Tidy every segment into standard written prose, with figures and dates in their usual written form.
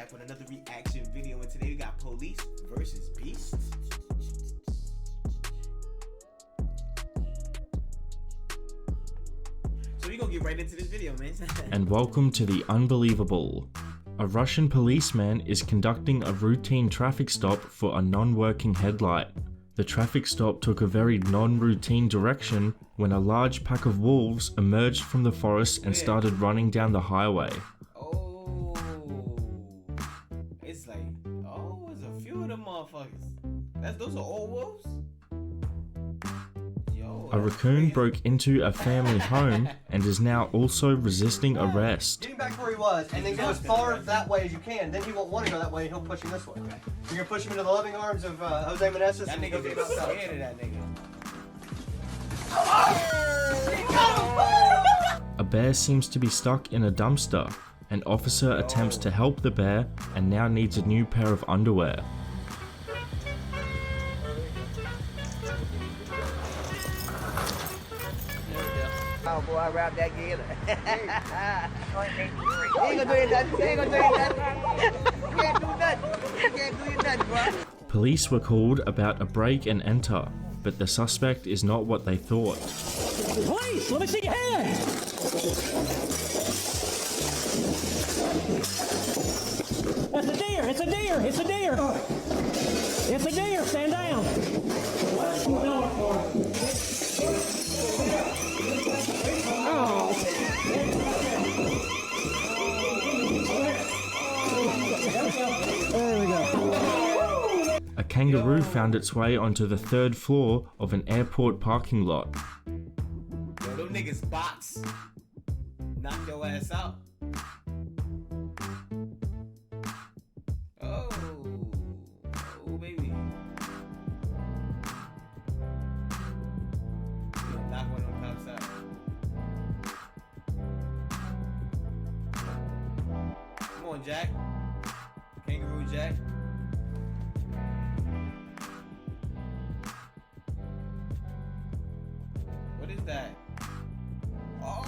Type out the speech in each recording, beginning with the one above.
back with another reaction video, and today we got Police versus Beast. So we gonna get right into this video, man. And welcome to the unbelievable. A Russian policeman is conducting a routine traffic stop for a non-working headlight. The traffic stop took a very non-routine direction when a large pack of wolves emerged from the forest and started running down the highway. Oh, it's like, oh, it's a few of them motherfuckers. Those are all wolves? Yo, A raccoon broke into a family home and is now also resisting arrest. Getting back to where he was, and then go as far that way as you can. Then he won't want to go that way, and he'll push him this way. You're gonna push him into the loving arms of Jose Meneses. That nigga get scared of that nigga. A bear seems to be stuck in a dumpster. An officer attempts to help the bear and now needs a new pair of underwear. Oh boy, I wrapped that together. He ain't gonna do nothing. He ain't gonna do nothing. You can't do nothing. You can't do nothing, bro. Police were called about a break and enter, but the suspect is not what they thought. Police, let me see your hand. That's a deer. It's a deer. It's a deer. It's a deer. Stand down. There we go. A kangaroo found its way onto the third floor of an airport parking lot. Yo, them niggas box. Knock your ass out. Oh, baby. Knock one of them cops out. Come on, Jack. Kangaroo Jack. What is that? Oh.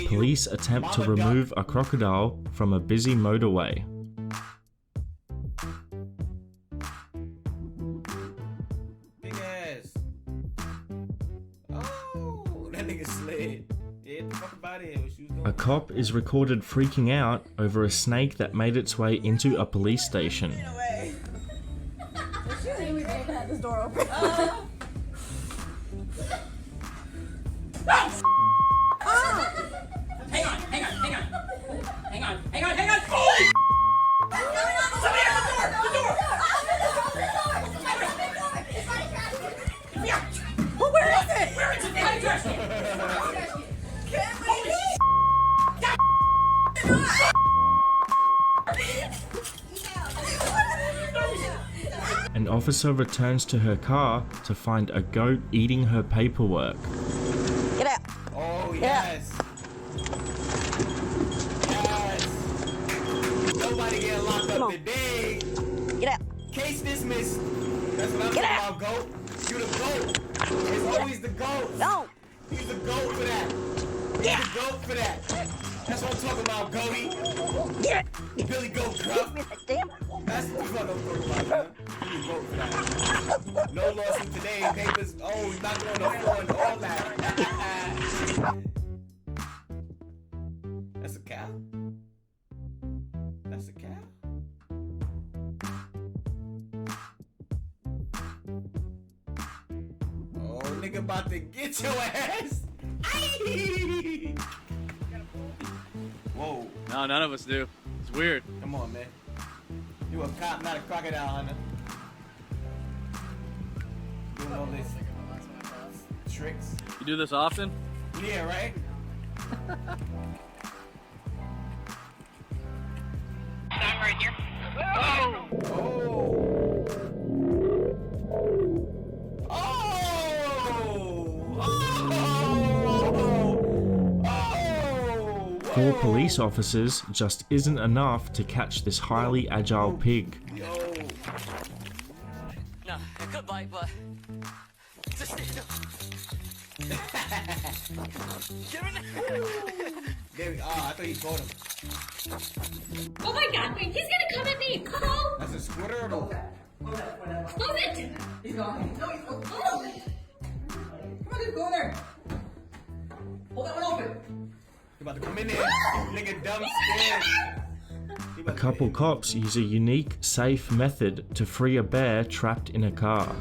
Police attempt to remove a crocodile from a busy motorway. Big ass. Oh, that nigga slid. Yeah, get the fuck about here. What she was doing. A cop is recorded freaking out over a snake that made its way into a police station. We had this door open. Hang on. Holy! Somebody at the door! Yeah. Well, where is it? Where is it? Behind the trash can. Holy An officer returns to her car to find a goat eating her paperwork. Get out. Oh, yes. Yes. Nobody getting locked up today. Get out. Case dismissed. That's what I'm Get talking out. about, GOAT. You the GOAT. It's always the GOAT. No. He's the GOAT for that. He's the GOAT for that. That's what I'm talking about, Goaty. Get it. Billy Goat Crump. Damn. That's what I'm talking about, man. You the GOAT for that. No lawsuit today. Papers. Oh, he's not going to floor and all that. That's a cow. That's a cow. Oh, nigga about to get your ass. Aye. Whoa. No, none of us do. It's weird. Come on, man. You a cop, not a crocodile hunter. Doing all this tricks. You do this often? Yeah, right? Sign right here. Oh! Four police officers just isn't enough to catch this highly agile pig. Yo. like, but just give it. There we are. I thought he caught him. Oh my god, wait, he's gonna come at me! Call! That's a squirrel. Close it! He's gone. No, he's gone. Close it! Come on, just go in there. Hold that one open. He about to come in there. Nigga dumb scared. He A about to couple get in. cops use a unique, safe method to free a bear trapped in a car.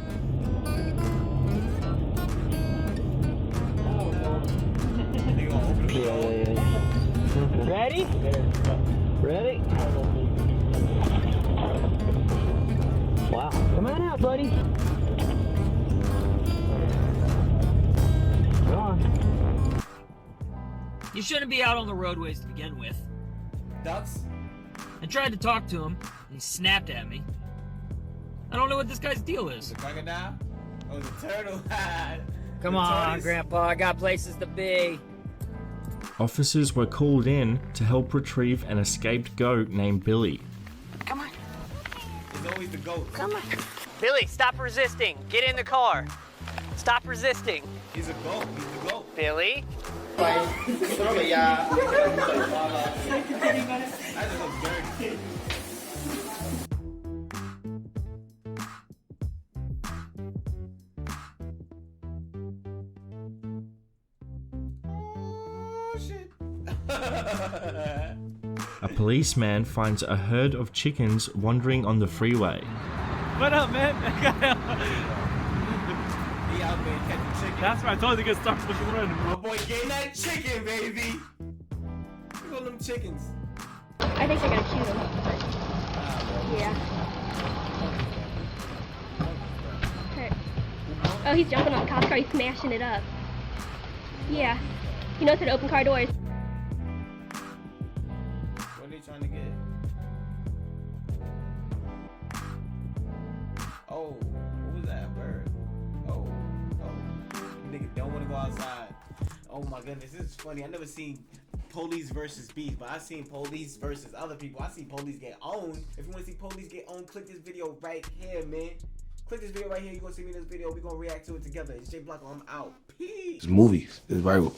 They gonna open the door. Ready? Ready? Wow. Come on out, buddy. Come on. You shouldn't be out on the roadways to begin with. Ducks. I tried to talk to him, and he snapped at me. I don't know what this guy's deal is. The crocodile. Oh, the turtle. Come The on, tortoise. Grandpa, I got places to be. Officers were called in to help retrieve an escaped goat named Billy. Come on. It's always the goat. Come on. Billy, stop resisting. Get in the car. Stop resisting. He's a goat. He's the goat. Billy. That just looks dirty. Oh shit. A policeman finds a herd of chickens wandering on the freeway. What up, man? He out there catching chicken. That's right. I told you to get stuck fucking running, My bro. boy getting that chicken, baby. Look at them chickens. I think they're gonna shoot him. Yeah. Hurt. Oh, he's jumping on the cop car, he's smashing it up. Yeah. He knows how to open car doors. What are they trying to get? Oh, what was that bird? Oh. Nigga don't want to go outside. Oh my goodness, this is funny. I never seen police versus beef, but I seen police versus other people. I see police get owned. If you want to see police get owned, click this video right here, man. Click this video right here. You're gonna see me in this video. We're gonna react to it together. It's J Block. I'm out. Peace. It's movies. It's viral.